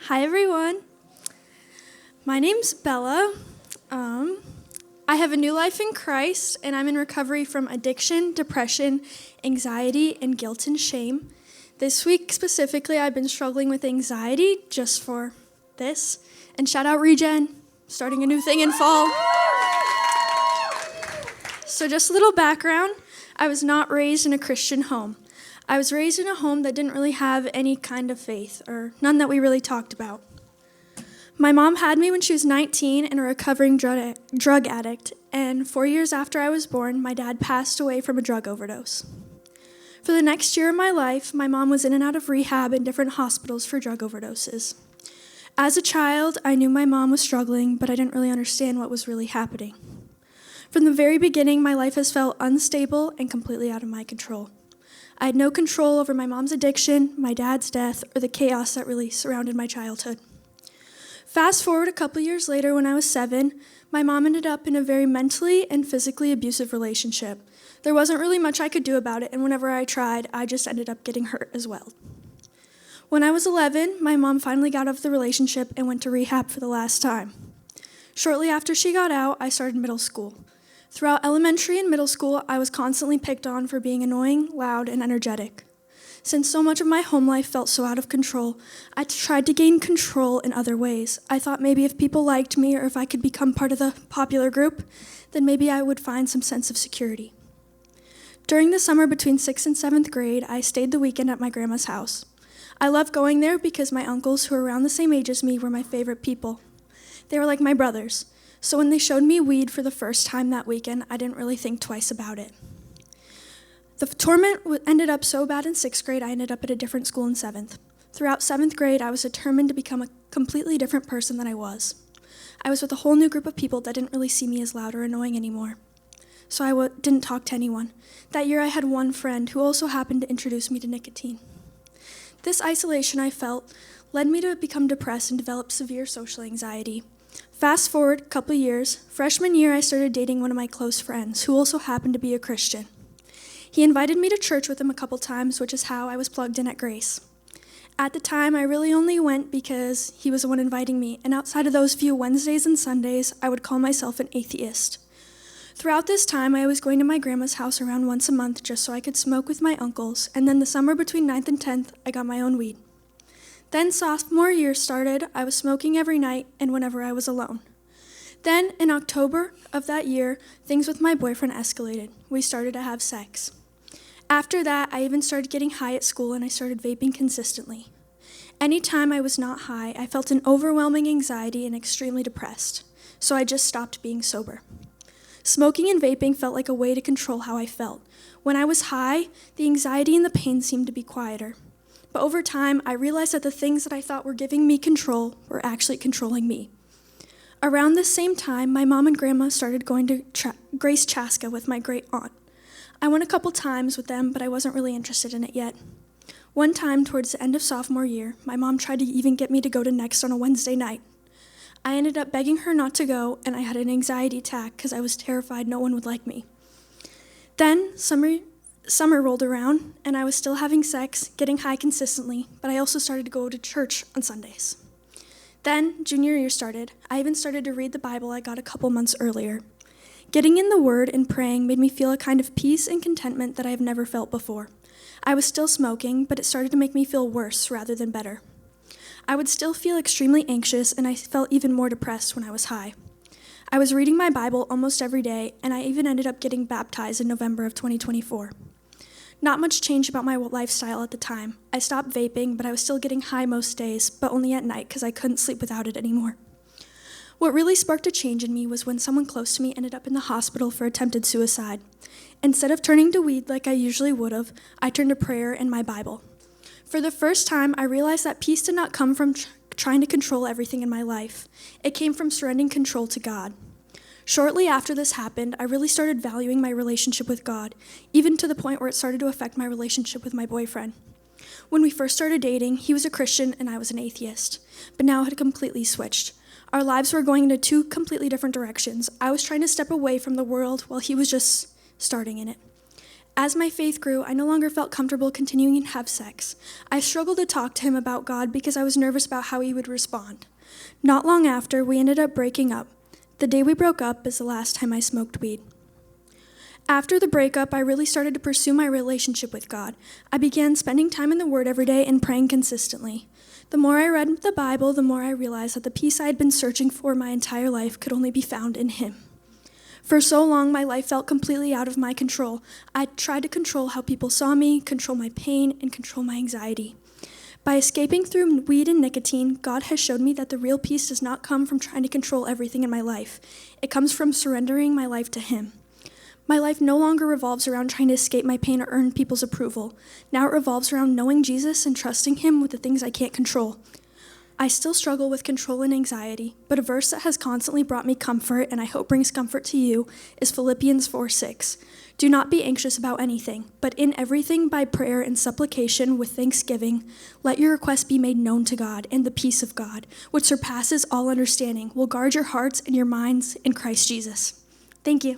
Hi, everyone. My name's Bella. I have a new life in Christ, and I'm in recovery from addiction, depression, anxiety, and guilt and shame. This week specifically, I've been struggling with anxiety just for this. And shout out Regen, starting a new thing in fall. So just a little background. I was not raised in a Christian home. I was raised in a home that didn't really have any kind of faith, or none that we really talked about. My mom had me when she was 19 and a recovering drug addict, and 4 years after I was born, my dad passed away from a drug overdose. For the next year of my life, my mom was in and out of rehab in different hospitals for drug overdoses. As a child, I knew my mom was struggling, but I didn't really understand what was really happening. From the very beginning, my life has felt unstable and completely out of my control. I had no control over my mom's addiction, my dad's death, or the chaos that really surrounded my childhood. Fast forward a couple years later, when I was 7, my mom ended up in a very mentally and physically abusive relationship. There wasn't really much I could do about it, and whenever I tried, I just ended up getting hurt as well. When I was 11, my mom finally got out of the relationship and went to rehab for the last time. Shortly after she got out, I started middle school. Throughout elementary and middle school, I was constantly picked on for being annoying, loud, and energetic. Since so much of my home life felt so out of control, I tried to gain control in other ways. I thought maybe if people liked me or if I could become part of the popular group, then maybe I would find some sense of security. During the summer between 6th and 7th grade, I stayed the weekend at my grandma's house. I loved going there because my uncles, who were around the same age as me, were my favorite people. They were like my brothers. So when they showed me weed for the first time that weekend, I didn't really think twice about it. The torment ended up so bad in 6th grade, I ended up at a different school in 7th. Throughout 7th grade, I was determined to become a completely different person than I was. I was with a whole new group of people that didn't really see me as loud or annoying anymore. So I didn't talk to anyone. That year I had one friend who also happened to introduce me to nicotine. This isolation I felt led me to become depressed and develop severe social anxiety. Fast forward a couple years, freshman year I started dating one of my close friends who also happened to be a Christian. He invited me to church with him a couple times, which is how I was plugged in at Grace. At the time, I really only went because he was the one inviting me, and outside of those few Wednesdays and Sundays, I would call myself an atheist. Throughout this time, I was going to my grandma's house around once a month just so I could smoke with my uncles, and then the summer between 9th and 10th, I got my own weed. Then sophomore year started, I was smoking every night and whenever I was alone. Then, in October of that year, things with my boyfriend escalated. We started to have sex. After that, I even started getting high at school and I started vaping consistently. Anytime I was not high, I felt an overwhelming anxiety and extremely depressed, so I just stopped being sober. Smoking and vaping felt like a way to control how I felt. When I was high, the anxiety and the pain seemed to be quieter. But over time, I realized that the things that I thought were giving me control were actually controlling me. Around this same time, my mom and grandma started going to Grace Chaska with my great aunt. I went a couple times with them, but I wasn't really interested in it yet. One time, towards the end of sophomore year, my mom tried to even get me to go to Next on a Wednesday night. I ended up begging her not to go, and I had an anxiety attack because I was terrified no one would like me. Then, summer rolled around, and I was still having sex, getting high consistently, but I also started to go to church on Sundays. Then, junior year started. I even started to read the Bible I got a couple months earlier. Getting in the Word and praying made me feel a kind of peace and contentment that I have never felt before. I was still smoking, but it started to make me feel worse rather than better. I would still feel extremely anxious, and I felt even more depressed when I was high. I was reading my Bible almost every day, and I even ended up getting baptized in November of 2024. Not much changed about my lifestyle at the time. I stopped vaping, but I was still getting high most days, but only at night because I couldn't sleep without it anymore. What really sparked a change in me was when someone close to me ended up in the hospital for attempted suicide. Instead of turning to weed like I usually would have, I turned to prayer and my Bible. For the first time, I realized that peace did not come from trying to control everything in my life. It came from surrendering control to God. Shortly after this happened, I really started valuing my relationship with God, even to the point where it started to affect my relationship with my boyfriend. When we first started dating, he was a Christian and I was an atheist, but now it had completely switched. Our lives were going into two completely different directions. I was trying to step away from the world while he was just starting in it. As my faith grew, I no longer felt comfortable continuing to have sex. I struggled to talk to him about God because I was nervous about how he would respond. Not long after, we ended up breaking up. The day we broke up is the last time I smoked weed. After the breakup, I really started to pursue my relationship with God. I began spending time in the Word every day and praying consistently. The more I read the Bible, the more I realized that the peace I had been searching for my entire life could only be found in Him. For so long, my life felt completely out of my control. I tried to control how people saw me, control my pain, and control my anxiety. By escaping through weed and nicotine, God has showed me that the real peace does not come from trying to control everything in my life. It comes from surrendering my life to Him. My life no longer revolves around trying to escape my pain or earn people's approval. Now it revolves around knowing Jesus and trusting Him with the things I can't control. I still struggle with control and anxiety, but a verse that has constantly brought me comfort, and I hope brings comfort to you, is Philippians 4:6. Do not be anxious about anything, but in everything by prayer and supplication with thanksgiving, let your requests be made known to God, and the peace of God, which surpasses all understanding, will guard your hearts and your minds in Christ Jesus. Thank you.